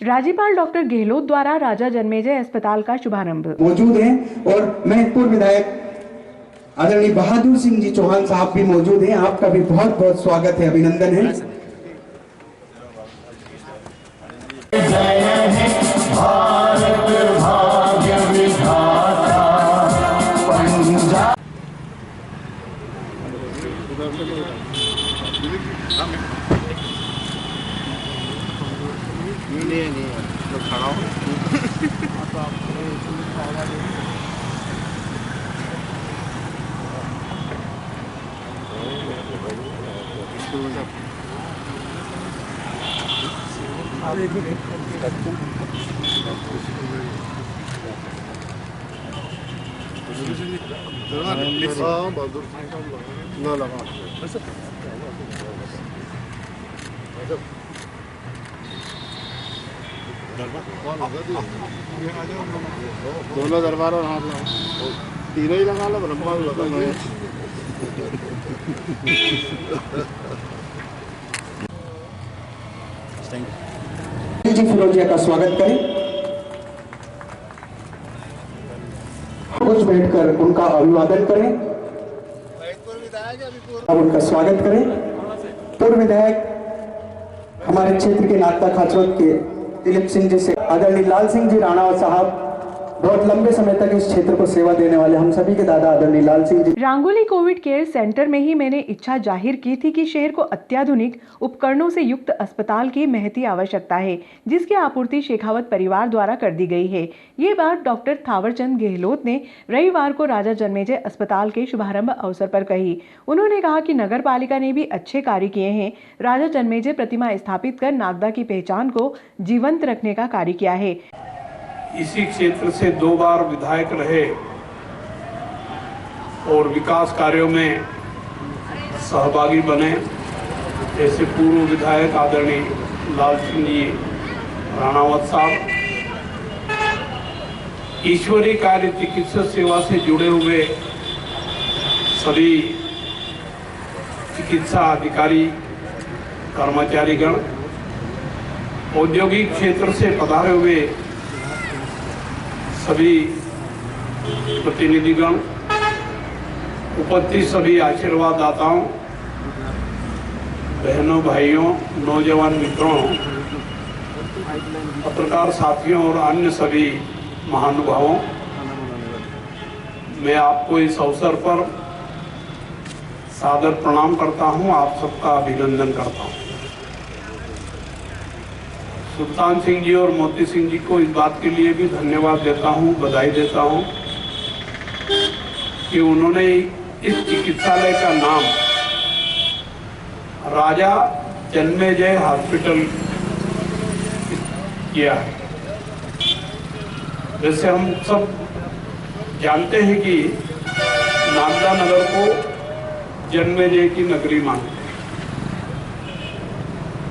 राज्यपाल डॉक्टर गहलोत द्वारा राजा जन्मेजय अस्पताल का शुभारंभ। मौजूद हैं और महत्वपूर्ण विधायक आदरणीय बहादुर सिंह जी चौहान साहब भी मौजूद हैं। आपका भी बहुत बहुत स्वागत है, अभिनंदन है। भारत भाग्य विधाता पंजाब। नहीं तो खड़ा हो दोनों दरबार और हाथ लगाओ, तीनों ही लगा लो, ब्रह्मा लगा लो। जी फिरोजिया का स्वागत करें। कुछ बैठकर उनका अभिवादन करें, अब उनका स्वागत करें। पूर्व विधायक हमारे क्षेत्र के नागदा खाचरोद के दिलीप सिंह जी से आदरणीय लाल सिंह जी राणावत साहब, बहुत लंबे समय तक इस क्षेत्र को सेवा देने वाले हम सभी के दादा आदरणीय लाल Singh ji. Rangoli Covid care centre में ही मैंने इच्छा जाहिर की थी कि शहर को अत्याधुनिक उपकरणों से युक्त अस्पताल की महती आवश्यकता है, जिसकी आपूर्ति शेखावत परिवार द्वारा कर दी गई है। ये बात डॉक्टर थावरचंद गहलोत ने रविवार को राजा जन्मेजय अस्पताल के शुभारंभ अवसर पर कही। उन्होंने कहा कि नगर पालिका ने भी अच्छे कार्य किए हैं। राजा जन्मेजय प्रतिमा स्थापित कर नागदा की पहचान को जीवंत रखने का कार्य किया है। इसी क्षेत्र से 2 बार विधायक रहे और विकास कार्यों में सहभागी बने। ऐसे पूर्व विधायक आदरणीय लाल सिंह जी राणावत साहब, ईश्वरीय कार्य चिकित्सा सेवा से जुड़े हुए सभी चिकित्सा अधिकारी कर्मचारीगण, औद्योगिक क्षेत्र से पधारे हुए सभी प्रतिनिधिगण, उपस्थित सभी आशीर्वाद दाताओं, बहनों, भाइयों, नौजवान मित्रों, पत्रकार साथियों और अन्य सभी महानुभावों, मैं आपको इस अवसर पर सादर प्रणाम करता हूं, आप सबका अभिनंदन करता हूं। सुल्तान सिंह जी और मोती सिंह जी को इस बात के लिए भी धन्यवाद देता हूं, बधाई देता हूं कि उन्होंने इस चिकित्सालय का नाम राजा जन्मेजय हॉस्पिटल किया है। वैसे हम सब जानते हैं कि नागदा नगर को जन्मेजय की नगरी मानते हैं।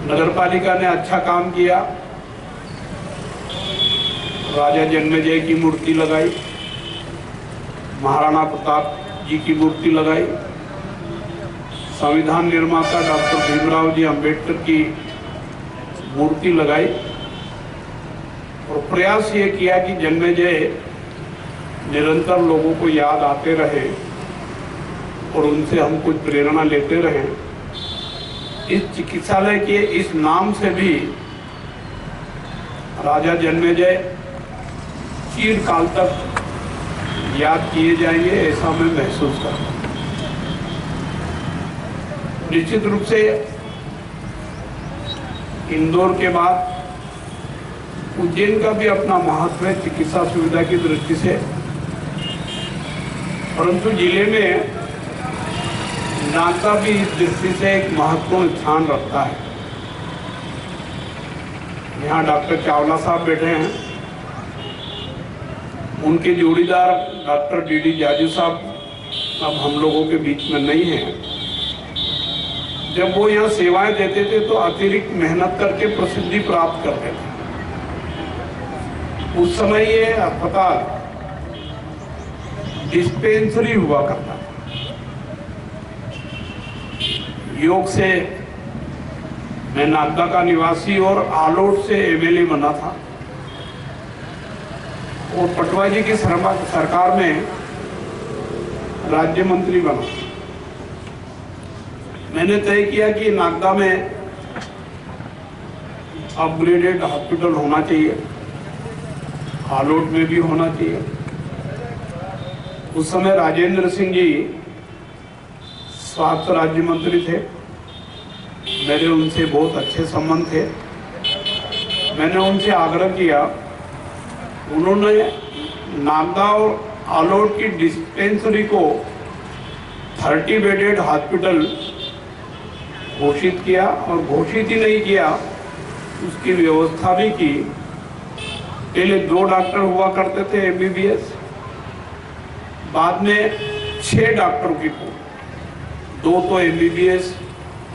नगर पालिका ने अच्छा काम किया, राजा जन्मेजय की मूर्ति लगाई, महाराणा प्रताप जी की मूर्ति लगाई, संविधान निर्माता डॉक्टर भीमराव जी अंबेडकर की मूर्ति लगाई और प्रयास ये किया कि जन्मेजय निरंतर लोगों को याद आते रहे और उनसे हम कुछ प्रेरणा लेते रहें। इस चिकित्सालय के इस नाम से भी राजा जन्मेजय चिरकाल तक याद किए जाएंगे, ऐसा मैं महसूस करता हूं। निश्चित रूप से इंदौर के बाद उज्जैन का भी अपना महत्व है चिकित्सा सुविधा की दृष्टि से, परंतु जिले में नागदा भी इस दृष्टि से एक महत्वपूर्ण स्थान रखता है। यहाँ डॉक्टर चावला साहब बैठे हैं, उनके जोड़ीदार डॉक्टर डी जाजू साहब अब हम लोगों के बीच में नहीं हैं। जब वो यहाँ सेवाएं देते थे तो अतिरिक्त मेहनत करके प्रसिद्धि प्राप्त करते थे। उस समय ये अस्पताल डिस्पेंसरी हुआ करता था। योग से मैं नागदा का निवासी और आलोट से एमएलए बना था और पटवा जी की सरकार में राज्य मंत्री बना। मैंने तय किया कि नागदा में अपग्रेडेड हॉस्पिटल होना चाहिए, आलोट में भी होना चाहिए। उस समय राजेंद्र सिंह जी स्वास्थ्य राज्य मंत्री थे, मेरे उनसे बहुत अच्छे संबंध थे। मैंने उनसे आग्रह किया, उन्होंने नागदा और आलोट की डिस्पेंसरी को 30 बेडेड हॉस्पिटल घोषित किया और घोषित ही नहीं किया, उसकी व्यवस्था भी की। पहले 2 डॉक्टर हुआ करते थे एमबीबीएस, बाद में 6 डॉक्टर की पोस्ट, 2 तो एमबीबीएस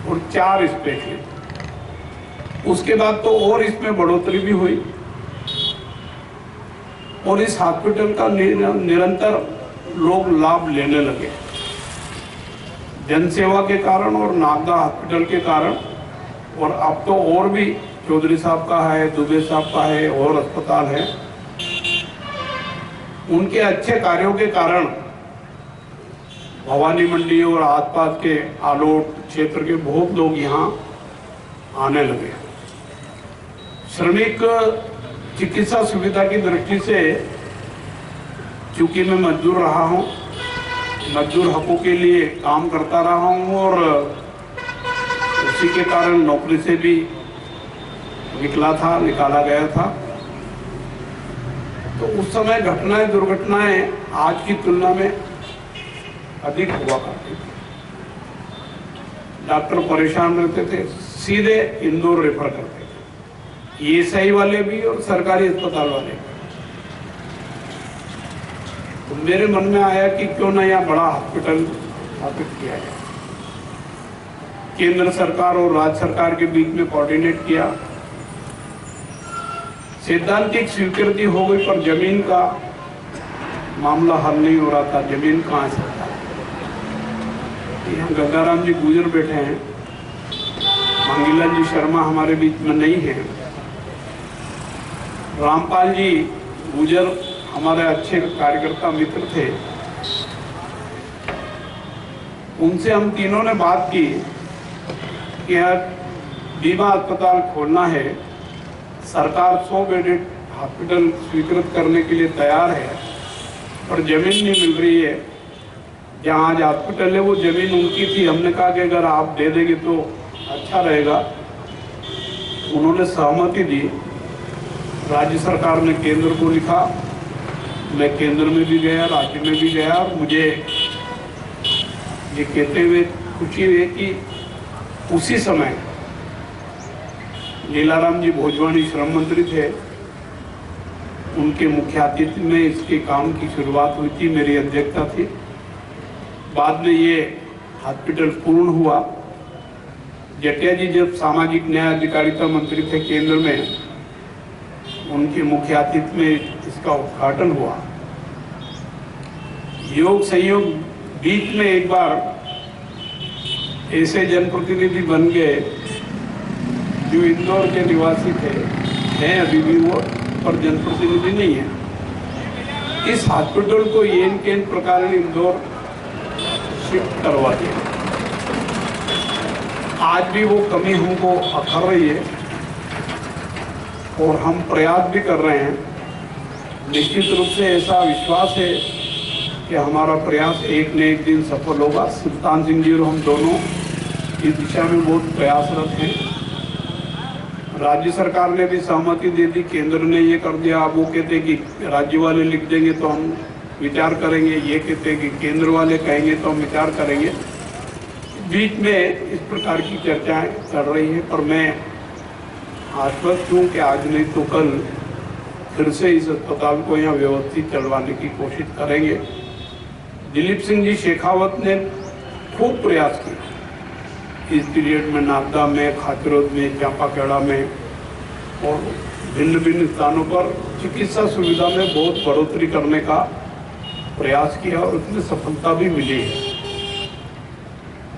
और 4 स्पेशलिस्ट। उसके बाद तो और इसमें बढ़ोतरी भी हुई और इस हॉस्पिटल का निरंतर लोग लाभ लेने लगे, जनसेवा के कारण और नागदा हॉस्पिटल के कारण। और अब तो और भी चौधरी साहब का है, दुबे साहब का है और अस्पताल है। उनके अच्छे कार्यों के कारण भवानी मंडी और आसपास के आलोट क्षेत्र के बहुत लोग यहाँ आने लगे। श्रमिक चिकित्सा सुविधा की दृष्टि से चूंकि मैं मजदूर रहा हूँ, मजदूर हकों के लिए काम करता रहा हूँ और उसी के कारण नौकरी से भी निकाला गया था। तो उस समय दुर्घटनाएं आज की तुलना में अधिक हुआ करती थी। डॉक्टर परेशान रहते थे, सीधे इंदौर रेफर करते थे, ईएसआई वाले भी और सरकारी अस्पताल वाले भी। तो मेरे मन में आया कि क्यों ना यहाँ बड़ा हॉस्पिटल स्थापित किया जाए। केंद्र सरकार और राज्य सरकार के बीच में कोऑर्डिनेट किया, सैद्धांतिक स्वीकृति हो गई, पर जमीन का मामला हल नहीं हो रहा था। जमीन कहाँ से? यहाँ गंगाराम जी गुजर बैठे हैं, मंगीलाल जी शर्मा हमारे बीच में नहीं है, रामपाल जी गुजर हमारे अच्छे कार्यकर्ता मित्र थे। उनसे हम तीनों ने बात की कि यार बीमा अस्पताल खोलना है, सरकार 100 बेडेड हॉस्पिटल स्वीकृत करने के लिए तैयार है, पर जमीन नहीं मिल रही है। जहाँ आज हॉस्पिटल है वो जमीन उनकी थी। हमने कहा कि अगर आप दे देंगे तो अच्छा रहेगा। उन्होंने सहमति दी। राज्य सरकार ने केंद्र को लिखा, मैं केंद्र में भी गया, राज्य में भी गया, और मुझे ये कहते हुए खुशी हुई कि उसी समय लीलाराम जी भोजवानी श्रम मंत्री थे, उनके मुख्य आतिथ्य में इसके काम की शुरुआत हुई थी, मेरी अध्यक्षता थी। बाद में ये हॉस्पिटल पूर्ण हुआ। जटिया जी जब सामाजिक न्याय अधिकारिता मंत्री थे केंद्र में, उनके मुख्य आतिथ्य में इसका उद्घाटन हुआ। योग संयोग बीच में एक बार ऐसे जनप्रतिनिधि बन गए जो इंदौर के निवासी थे, हैं अभी भी वो, पर जनप्रतिनिधि नहीं है। इस हॉस्पिटल को येन केन प्रकार इंदौर शिफ्ट करवा दिया। आज भी वो कमी हमको अखर रही है और हम प्रयास भी कर रहे हैं। निश्चित रूप से ऐसा विश्वास है कि हमारा प्रयास एक न एक दिन सफल होगा। सुल्तान सिंह जी और हम दोनों इस दिशा में बहुत प्रयासरत हैं। राज्य सरकार ने भी सहमति दे दी, केंद्र ने ये कर दिया। अब वो कहते कि राज्य वाले लिख देंगे तो हम विचार करेंगे, ये कहते कि केंद्र वाले कहेंगे तो हम विचार करेंगे। बीच में इस प्रकार की चर्चाएं चल रही हैं, पर मैं आश्वस्त हूँ कि आज नहीं तो कल फिर से इस अस्पताल को यहाँ व्यवस्थित चलवाने की कोशिश करेंगे। दिलीप सिंह जी शेखावत ने खूब प्रयास किया इस पीरियड में, नागदा में, खाचरोद में, चांपाखेड़ा में और भिन्न भिन्न स्थानों पर चिकित्सा सुविधा में बहुत बढ़ोतरी करने का प्रयास किया और उसमें सफलता भी मिली है।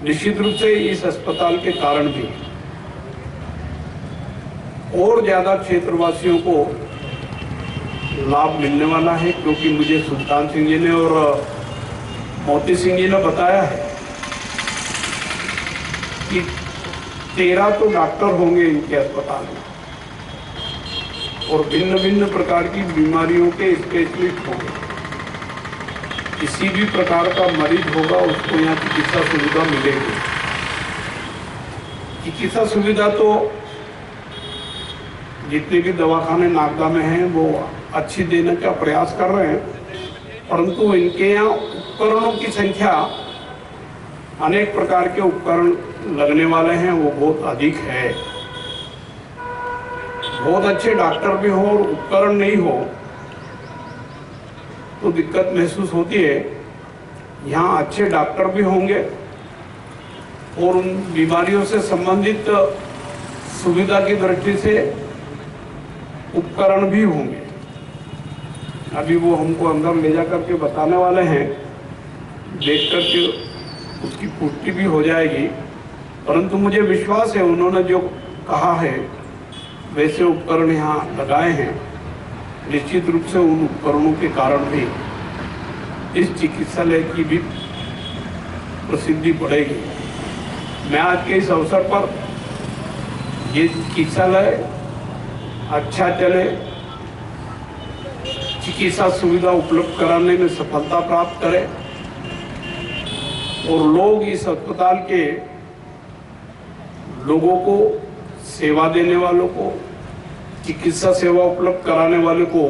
निश्चित रूप से इस अस्पताल के कारण भी और ज़्यादा क्षेत्रवासियों को लाभ मिलने वाला है, क्योंकि मुझे सुल्तान सिंह जी ने और मोती सिंह जी ने बताया है कि 13 तो डॉक्टर होंगे इनके अस्पताल में और भिन्न भिन्न प्रकार की बीमारियों के स्पेशलिस्ट होंगे। किसी भी प्रकार का मरीज होगा उसको यहाँ चिकित्सा सुविधा मिलेगी। चिकित्सा सुविधा तो जितने भी दवाखाने नागदा में हैं वो अच्छी देने का प्रयास कर रहे हैं, परंतु इनके यहाँ उपकरणों की संख्या, अनेक प्रकार के उपकरण लगने वाले हैं, वो बहुत अधिक है। बहुत अच्छे डॉक्टर भी हो और उपकरण नहीं हो तो दिक्कत महसूस होती है। यहाँ अच्छे डॉक्टर भी होंगे और उन बीमारियों से संबंधित सुविधा की दृष्टि से उपकरण भी होंगे। अभी वो हमको अंदर ले जा करके बताने वाले हैं, देख करके उसकी पुष्टि भी हो जाएगी। परंतु मुझे विश्वास है उन्होंने जो कहा है वैसे उपकरण यहाँ लगाए हैं। निश्चित रूप से उन उपकरणों के कारण भी इस चिकित्सालय की भी प्रसिद्धि बढ़ेगी। मैं आज के इस अवसर पर ये चिकित्सालय अच्छा चले, चिकित्सा सुविधा उपलब्ध कराने में सफलता प्राप्त करे और लोग इस अस्पताल के लोगों को, सेवा देने वालों को, चिकित्सा सेवा उपलब्ध कराने वाले को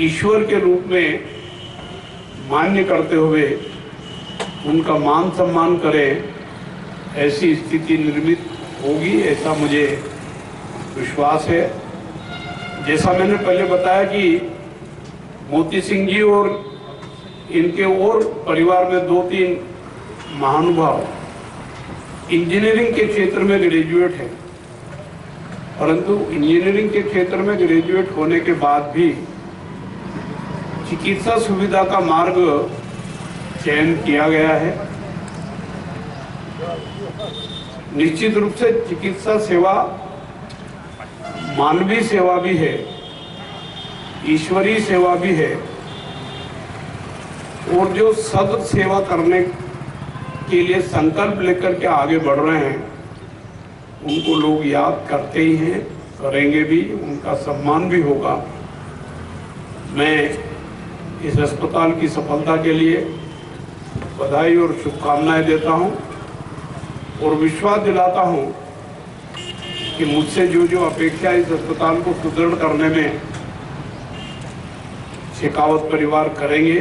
ईश्वर के रूप में मान्य करते हुए उनका मान सम्मान करें, ऐसी स्थिति निर्मित होगी, ऐसा मुझे विश्वास है। जैसा मैंने पहले बताया कि मोती सिंह जी और इनके और परिवार में 2-3 महानुभाव इंजीनियरिंग के क्षेत्र में ग्रेजुएट हैं, परंतु इंजीनियरिंग के क्षेत्र में ग्रेजुएट होने के बाद भी चिकित्सा सुविधा का मार्ग चयन किया गया है। निश्चित रूप से चिकित्सा सेवा मानवीय सेवा भी है, ईश्वरीय सेवा भी है और जो सद सेवा करने के लिए संकल्प लेकर के आगे बढ़ रहे हैं उनको लोग याद करते ही हैं, करेंगे भी, उनका सम्मान भी होगा। मैं इस अस्पताल की सफलता के लिए बधाई और शुभकामनाएं देता हूं और विश्वास दिलाता हूं कि मुझसे जो अपेक्षा इस अस्पताल को सुदृढ़ करने में शेखावत परिवार करेंगे,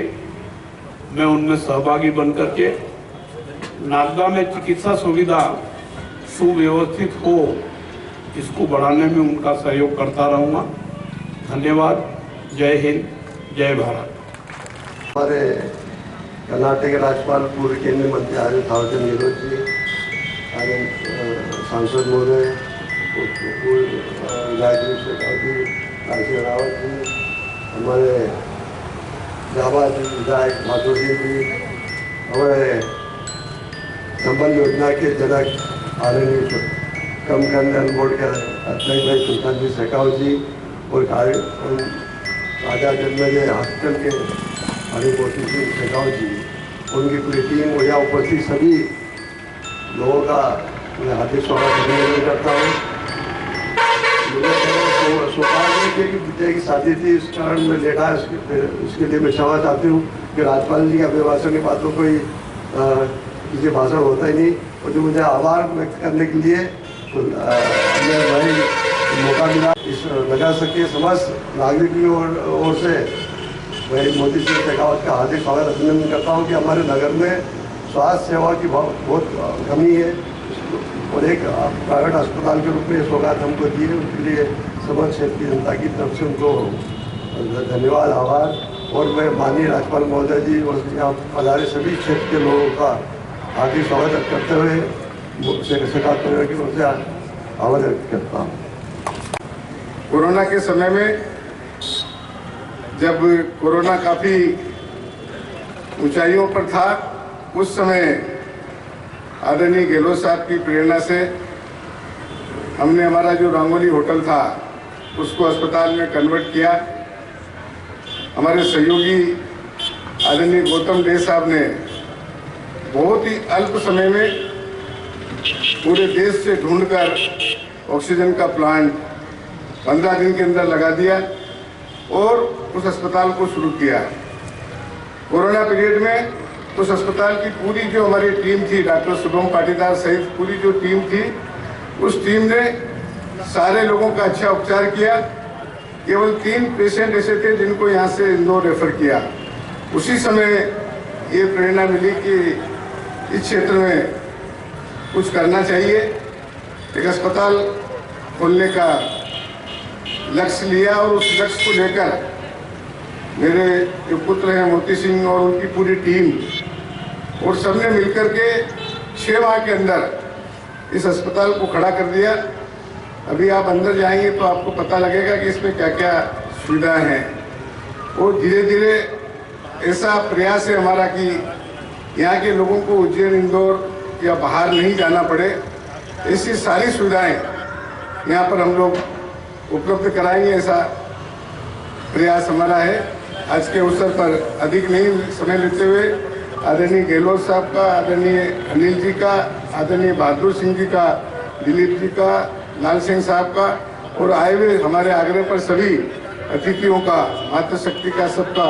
मैं उनमें सहभागी बनकर के नागदा में चिकित्सा सुविधा सुव्यवस्थित हो, इसको बढ़ाने में उनका सहयोग करता रहूँगा। धन्यवाद। जय हिंद, जय भारत। हमारे कर्नाटक राज्यपाल पूर्व केंद्रीय मंत्री आर्य थावरचंद गहलोत जी, सांसद महोदय, गायत्री शेखावत जी, राजीव रावत जी, हमारे जाबाज विधायक माधुर सिंह जी, हमारे संबल योजना के जनक आदरणीय कम कल्याण बोर्ड के अध्यक्ष भाई सुल्तान जी शेखावत जी और राजा जन्मजय हॉस्पिटल के हरिमोती सिंह शेखावत जी, उनकी पूरी टीम और यहाँ उपस्थित सभी लोगों का मैं हार्दिक स्वागत अभिनंदन करता हूँ। मुझे सौभाग्य की पिता की शादी थी, इस कारण मैं लेटा उसके लिए मैं क्षमा चाहती हूँ कि राज्यपाल जी के अभिभाषण के बाद तो कोई किसी भाषण होता ही नहीं, और जो मुझे आभार व्यक्त करने के लिए मैं वही मौका मिला। इस नगर के समस्त नागरिकों की ओर से मैं मोती सिंह शेखावत का हार्दिक स्वागत अभिनंदन करता हूँ कि हमारे नगर में स्वास्थ्य सेवा की बहुत कमी है और एक प्राइवेट अस्पताल के रूप में सौगात हमको दी है, उसके लिए समस्त क्षेत्र की जनता की तरफ से उनको धन्यवाद, आभार। और मैं माननीय राज्यपाल महोदय जी और यहाँ पधारे सभी क्षेत्र के लोगों का हार्दिक स्वागत करते हुए शेखावत परिवार की ओर से आभार व्यक्त करता हूँ। कोरोना के समय में जब कोरोना काफ़ी ऊंचाइयों पर था, उस समय आदरणीय गहलोत साहब की प्रेरणा से हमने हमारा जो रंगोली होटल था उसको अस्पताल में कन्वर्ट किया। हमारे सहयोगी आदरणीय गौतम डे साहब ने बहुत ही अल्प समय में पूरे देश से ढूंढकर ऑक्सीजन का प्लांट 15 दिन के अंदर लगा दिया और उस अस्पताल को शुरू किया। कोरोना पीरियड में उस अस्पताल की पूरी जो हमारी टीम थी, डॉक्टर शुभम पाटीदार सहित पूरी जो टीम थी, उस टीम ने सारे लोगों का अच्छा उपचार किया। केवल 3 पेशेंट ऐसे थे जिनको यहाँ से इंदौर रेफर किया। उसी समय ये प्रेरणा मिली कि इस क्षेत्र में कुछ करना चाहिए, एक अस्पताल खोलने का लक्ष्य लिया और उस लक्ष्य को लेकर मेरे जो पुत्र हैं मोती सिंह और उनकी पूरी टीम और सबने मिलकर के 6 माह के अंदर इस अस्पताल को खड़ा कर दिया। अभी आप अंदर जाएंगे तो आपको पता लगेगा कि इसमें क्या क्या सुविधाएं हैं। और धीरे धीरे ऐसा प्रयास है हमारा कि यहाँ के लोगों को उज्जैन, इंदौर या बाहर नहीं जाना पड़े, ऐसी सारी सुविधाएं यहाँ पर हम लोग उपलब्ध कराएंगे, ऐसा प्रयास हमारा है। आज के अवसर पर अधिक नहीं समय लेते हुए आदरणीय गहलोत साहब का, आदरणीय अनिल जी का, आदरणीय बहादुर सिंह जी का, दिलीप जी का, लाल सिंह साहब का और आए हुए हमारे आग्रह पर सभी अतिथियों का, मातृशक्ति का, सबका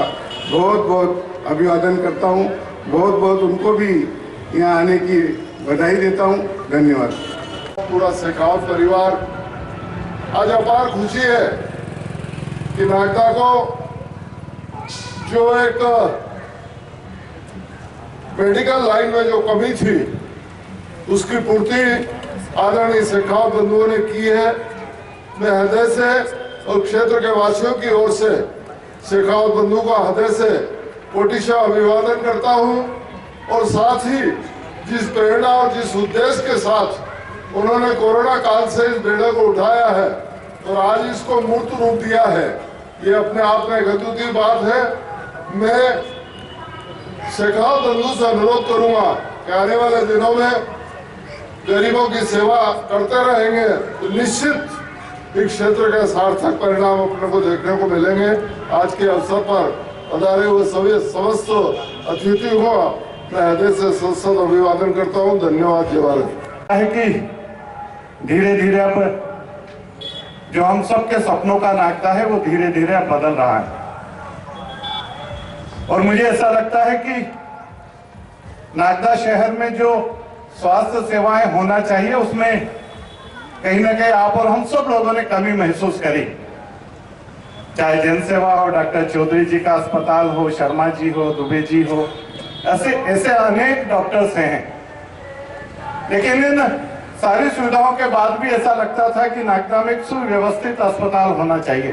बहुत बहुत अभिवादन करता हूँ। बहुत बहुत उनको भी यहाँ आने की बधाई देता हूँ। धन्यवाद। पूरा शेखावत परिवार, आज अपार खुशी है कि नागदा को जो एक मेडिकल लाइन में जो कमी थी उसकी पूर्ति आदरणीय शेखावत बंधुओं ने की है। मैं हृदय से और क्षेत्र के वासियों की ओर से शेखावत बंधु का हृदय से कोटिशा अभिवादन करता हूं और साथ ही जिस प्रेरणा और जिस उद्देश्य के साथ उन्होंने कोरोना काल से इस बेड़े को उठाया है और आज इसको मूर्त रूप दिया है, ये अपने आप में गद्दी बात है। मैं शेखावत बंधु से अनुरोध करूंगा कि आने वाले दिनों में गरीबों की सेवा करते रहेंगे तो निश्चित इस क्षेत्र के सार्थक परिणाम अपने को देखने को मिलेंगे। आज के अवसर पर पधारे हुए सभी समस्त अतिथि को मैं हृदय से सत अभिवादन करता हूँ। धन्यवाद। जय भारत। है कि धीरे धीरे अब जो हम सब के सपनों का नागदा है वो धीरे धीरे अब बदल रहा है और मुझे ऐसा लगता है कि नागदा शहर में जो स्वास्थ्य सेवाएं होना चाहिए उसमें कहीं ना कहीं आप और हम सब लोगों ने कमी महसूस करी। चाहे जन सेवा हो, डॉक्टर चौधरी जी का अस्पताल हो, शर्मा जी हो, दुबे जी हो, ऐसे अनेक डॉक्टर्स हैं। लेकिन इन सारी सुविधाओं के बाद भी ऐसा लगता था कि नागदा में एक सुव्यवस्थित अस्पताल होना चाहिए।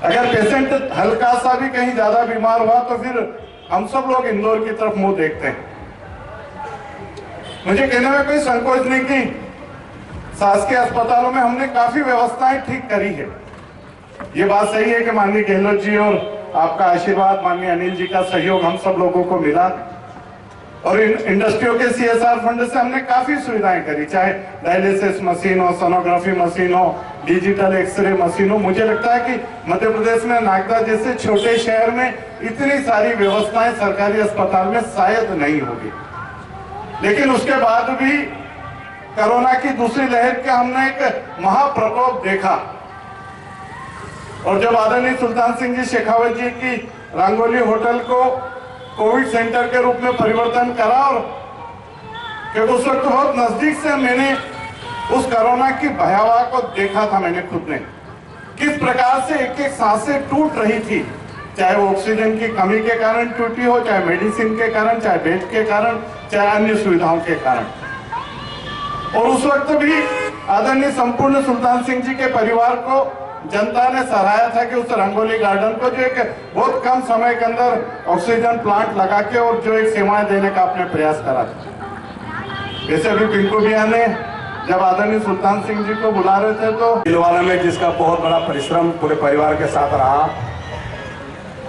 अगर पेशेंट हल्का सा भी कहीं ज्यादा बीमार हुआ तो फिर हम सब लोग इंदौर की तरफ मुंह देखते हैं। मुझे कहने में कोई संकोच नहीं कि शासकीय अस्पतालों में हमने काफी व्यवस्थाएं ठीक करी है। ये बात सही है कि माननीय गहलोत जी और आपका आशीर्वाद, माननीय अनिल जी का सहयोग हम सब लोगों को मिला और इन इंडस्ट्रियों के CSR फंड से हमने काफी सुविधाएं करी, चाहे डायलिसिस मशीन हो, सोनोग्राफी मशीन हो, डिजिटल एक्सरे मशीन हो। मुझे लगता है कि मध्य प्रदेश में नागदा जैसे छोटे शहर में इतनी सारी व्यवस्थाएं सरकारी अस्पताल में शायद नहीं होगी। लेकिन उसके बाद भी कोरोना की दूसरी लहर का हमने एक महाप्रकोप देखा और जब आदरणीय सुल्तान सिंह जी शेखावत जी की रंगोली होटल को कोविड सेंटर के रूप में परिवर्तन करा और क्योंकि उस वक्त बहुत नजदीक से मैंने उस कोरोना की भयावह को देखा था। मैंने खुद ने किस प्रकार से एक एक सांसें टूट रही थी, चाहे वो ऑक्सीजन की कमी के कारण टूटी हो, चाहे मेडिसिन के कारण, चाहे बेड के कारण, चाहे अन्य सुविधाओं के कारण। और उस वक्त भी आदरणीय संपूर्ण सुल्तान सिंह जी के परिवार को जनता ने सराहा था कि उस रंगोली गार्डन को जो एक बहुत कम समय के अंदर ऑक्सीजन प्लांट लगा के और जो एक सेवाएं देने का आपने प्रयास करा था। वैसे भी पिंकू भैया ने जब आदरणीय सुल्तान सिंह जी को बुला रहे थे तो दिलवाले में जिसका बहुत बड़ा परिश्रम पूरे परिवार के साथ रहा,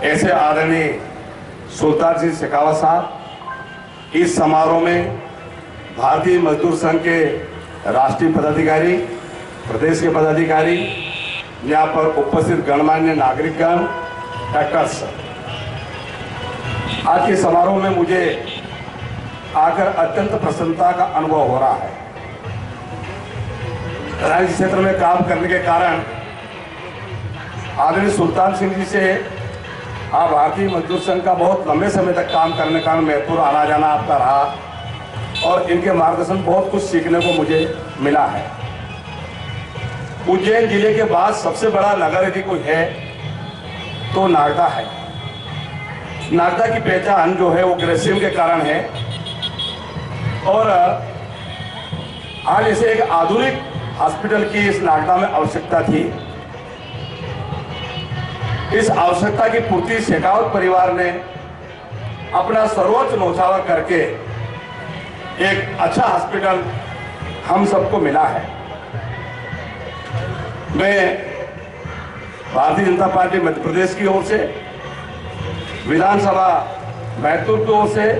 ऐसे आदरणीय सुल्तान सिंह शेखावत साहब इस समारोह में भारतीय मजदूर संघ के राष्ट्रीय पदाधिकारी, प्रदेश के पदाधिकारी, यहाँ पर उपस्थित गणमान्य नागरिकगण, डॉक्टर्स, आज के समारोह में मुझे आकर अत्यंत प्रसन्नता का अनुभव हो रहा है। राज्य क्षेत्र में काम करने के कारण आदरणीय सुल्तान सिंह जी से भारतीय मजदूर संघ का बहुत लंबे समय तक काम करने का महत्वपूर्ण आना जाना आपका रहा और इनके मार्गदर्शन बहुत कुछ सीखने को मुझे मिला है। उज्जैन जिले के बाद सबसे बड़ा नगर यदि कोई है तो नागदा है। नागदा की पहचान जो है वो ग्रेसियम के कारण है और आज ऐसे एक आधुनिक हॉस्पिटल की इस नागदा में आवश्यकता थी। इस आवश्यकता की पूर्ति शेखावत परिवार ने अपना सर्वोच्च न्यौछावर करके एक अच्छा हॉस्पिटल हम सबको मिला है। मैं भारतीय जनता पार्टी मध्य प्रदेश की ओर से, विधानसभा बैतूल की ओर से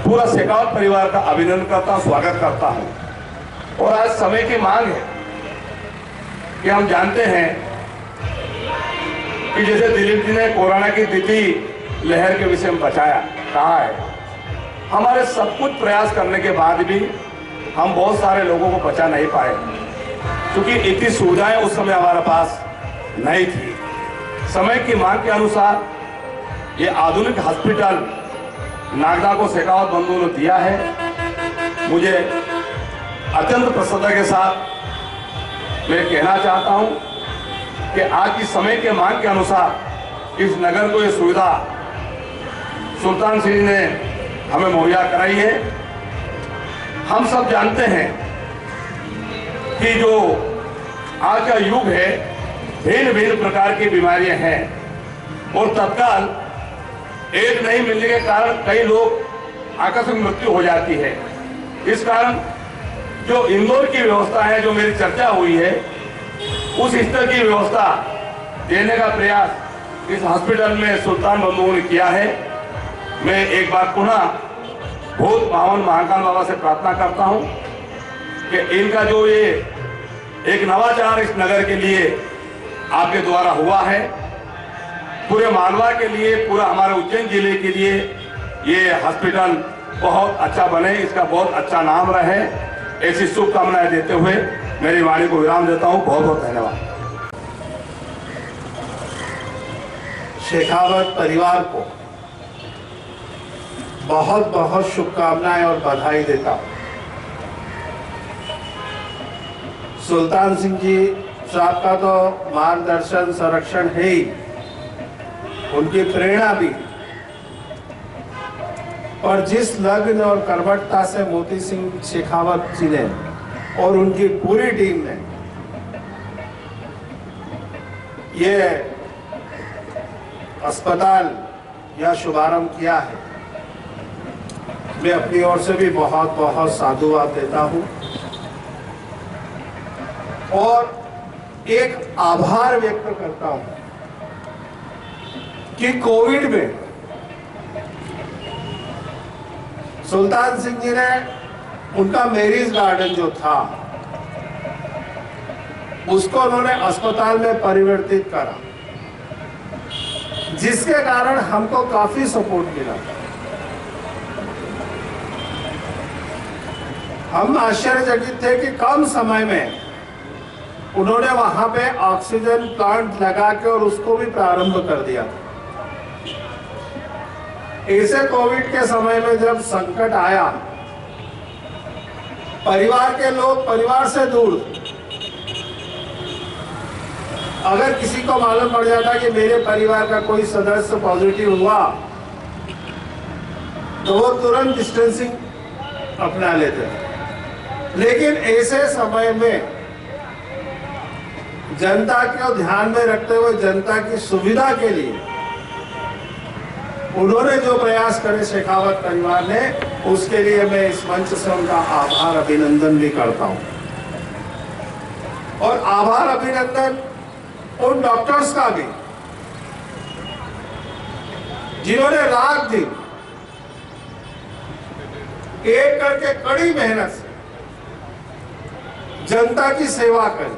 पूरा शेखावत परिवार का अभिनंदन करता हूं, स्वागत करता हूं। और आज समय की मांग है कि हम जानते हैं कि जैसे दिलीप जी ने कोरोना की द्वितीय लहर के विषय में कहा है, हमारे सब कुछ प्रयास करने के बाद भी हम बहुत सारे लोगों को बचा नहीं पाए क्योंकि इतनी सुविधाएं उस समय हमारे पास नहीं थी। समय की मांग के अनुसार ये आधुनिक हॉस्पिटल नागदा को शेखावत बंधुओं ने दिया है। मुझे अत्यंत प्रसन्नता के साथ मैं कहना चाहता हूं कि आज की समय के मांग के अनुसार इस नगर को ये सुविधा सुल्तान सिंह ने हमें मुहैया कराई है। हम सब जानते हैं कि जो आज का युग है, भिन्न भिन्न प्रकार की बीमारियां हैं और तत्काल एक नहीं मिलने के कारण कई लोग आकस्मिक मृत्यु हो जाती है। इस कारण जो इंदौर की व्यवस्था है, जो मेरी चर्चा हुई है, उस स्तर की व्यवस्था देने का प्रयास इस हॉस्पिटल में सुल्तान बंधुओं ने किया है। मैं एक बार पुनः भूत पावन महाकाल बाबा से प्रार्थना करता हूं कि इनका जो ये एक नवाचार इस नगर के लिए आपके द्वारा हुआ है, पूरे मालवा के लिए, पूरा हमारे उज्जैन जिले के लिए ये हॉस्पिटल बहुत अच्छा बने, इसका बहुत अच्छा नाम रहे, ऐसी शुभकामनाएं देते हुए मेरी वाणी को विराम देता हूं। बहुत बहुत धन्यवाद। शेखावत परिवार को बहुत बहुत शुभकामनाएं और बधाई देता हूं। सुल्तान सिंह जी साहब का तो मार्गदर्शन, संरक्षण है ही, उनकी प्रेरणा भी, और जिस लगन और कर्मठता से मोती सिंह शेखावत जी ने और उनकी पूरी टीम ने ये अस्पताल या शुभारंभ किया है, मैं अपनी ओर से भी बहुत बहुत साधुवाद देता हूं और एक आभार व्यक्त करता हूं कि कोविड में सुल्तान सिंह जी ने उनका मैरिज गार्डन जो था उसको उन्होंने अस्पताल में परिवर्तित करा, जिसके कारण हमको काफी सपोर्ट मिला। हम आश्चर्यचकित थे कि कम समय में उन्होंने वहां पे ऑक्सीजन प्लांट लगा के और उसको भी प्रारंभ कर दिया था। ऐसे कोविड के समय में जब संकट आया, परिवार के लोग परिवार से दूर, अगर किसी को मालूम पड़ जाता कि मेरे परिवार का कोई सदस्य पॉजिटिव हुआ तो वो तुरंत डिस्टेंसिंग अपना लेते थे। लेकिन ऐसे समय में जनता को ध्यान में रखते हुए, जनता की सुविधा के लिए उन्होंने जो प्रयास करे शेखावत परिवार ने, उसके लिए मैं इस मंच से उनका आभार अभिनंदन भी करता हूं। और आभार अभिनंदन उन डॉक्टर्स का भी जिन्होंने रात दिन एक करके कड़ी मेहनत से जनता की सेवा करी,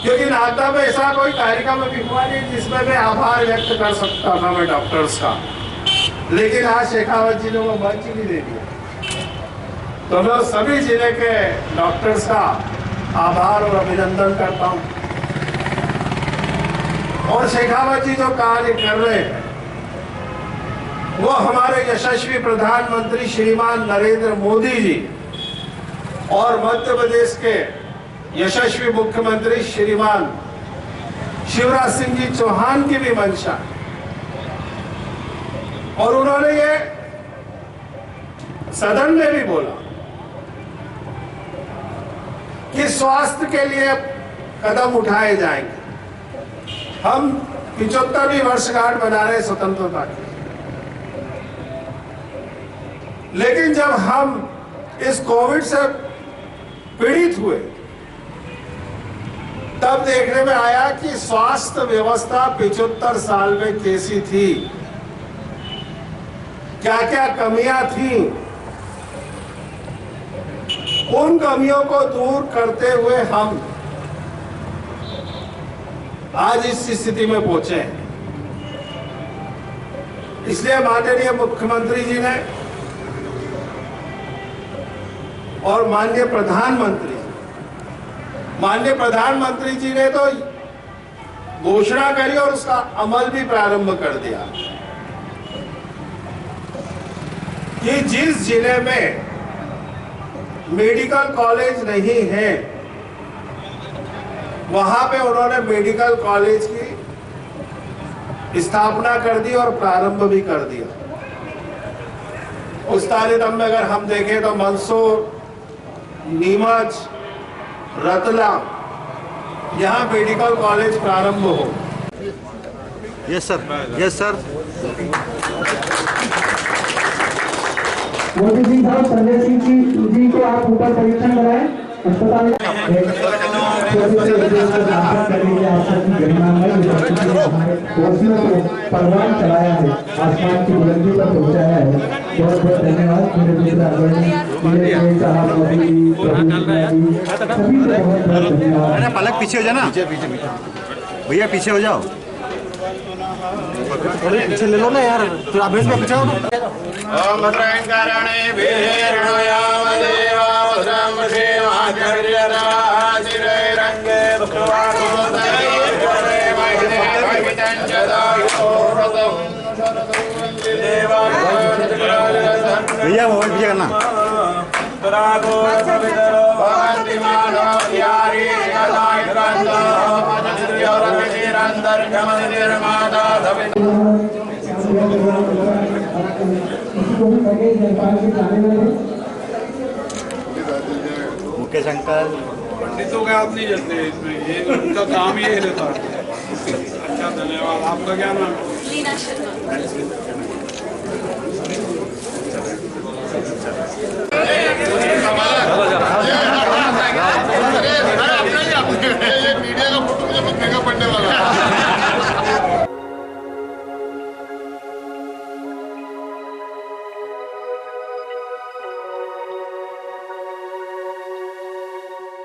क्योंकि नागदा में ऐसा कोई कार्यक्रम अभी हुआ नहीं जिसमें मैं आभार व्यक्त कर सकता था मैं डॉक्टर्स का, लेकिन आज शेखावत जी ने वो मंच भी दे दिया। तो मैं सभी जिले के डॉक्टर्स का आभार और अभिनंदन करता हूं। और शेखावत जी जो कार्य कर रहे हैं वो हमारे यशस्वी प्रधानमंत्री श्रीमान नरेंद्र मोदी जी और मध्य प्रदेश के यशस्वी मुख्यमंत्री श्रीमान शिवराज सिंह जी चौहान की भी मंशा, और उन्होंने ये सदन में भी बोला कि स्वास्थ्य के लिए कदम उठाए जाएंगे। हम 75वीं वर्षगांठ मना रहे स्वतंत्रता की, लेकिन जब हम इस कोविड से पीड़ित हुए तब देखने में आया कि स्वास्थ्य व्यवस्था 75 साल में कैसी थी, क्या क्या कमियां थी। उन कमियों को दूर करते हुए हम आज इस स्थिति में पहुंचे हैं। इसलिए माननीय मुख्यमंत्री जी ने और माननीय प्रधानमंत्री जी ने तो घोषणा करी और उसका अमल भी प्रारंभ कर दिया कि जिस जिले में मेडिकल कॉलेज नहीं है वहां पे उन्होंने मेडिकल कॉलेज की स्थापना कर दी और प्रारंभ भी कर दिया। उस तारीख में अगर हम देखें तो मंदसौर, नीमच, रतलाम यहाँ मेडिकल कॉलेज प्रारंभ हो। Yes sir, yes sir. Modi Singh साहब, संजय सिंह जी को आप ऊपर परीक्षण कराएं अस्पताल में। परवान चलाया है, आसमान की बुलंदी पर पहुंचाया है। बहुत बहुत धन्यवाद मेरे मित्र सभी को बहुत बहुत धन्यवाद। पलक पीछे हो जाना, भैया पीछे हो जाओ, थोड़े पीछे ले लो ना यार, फिर आप में पीछे हो। ओम भद्रंकरणे वीर्णयामदेवा भद्रं क्षेमाचर्यराजिरे रंगे भगवानोदये महितं जदायो व्रतं भैया वो पीछे करना। तरागो विदरो भवन्ति मानव यारी कलाइकंदा योरकशिरंदर गमन निर्माता मुकेश अंकल, पंडितों का आप नहीं जानते इसमें, ये उनका काम ये रहता है। अच्छा धन्यवाद। आपका क्या नाम है? लीना शर्मा।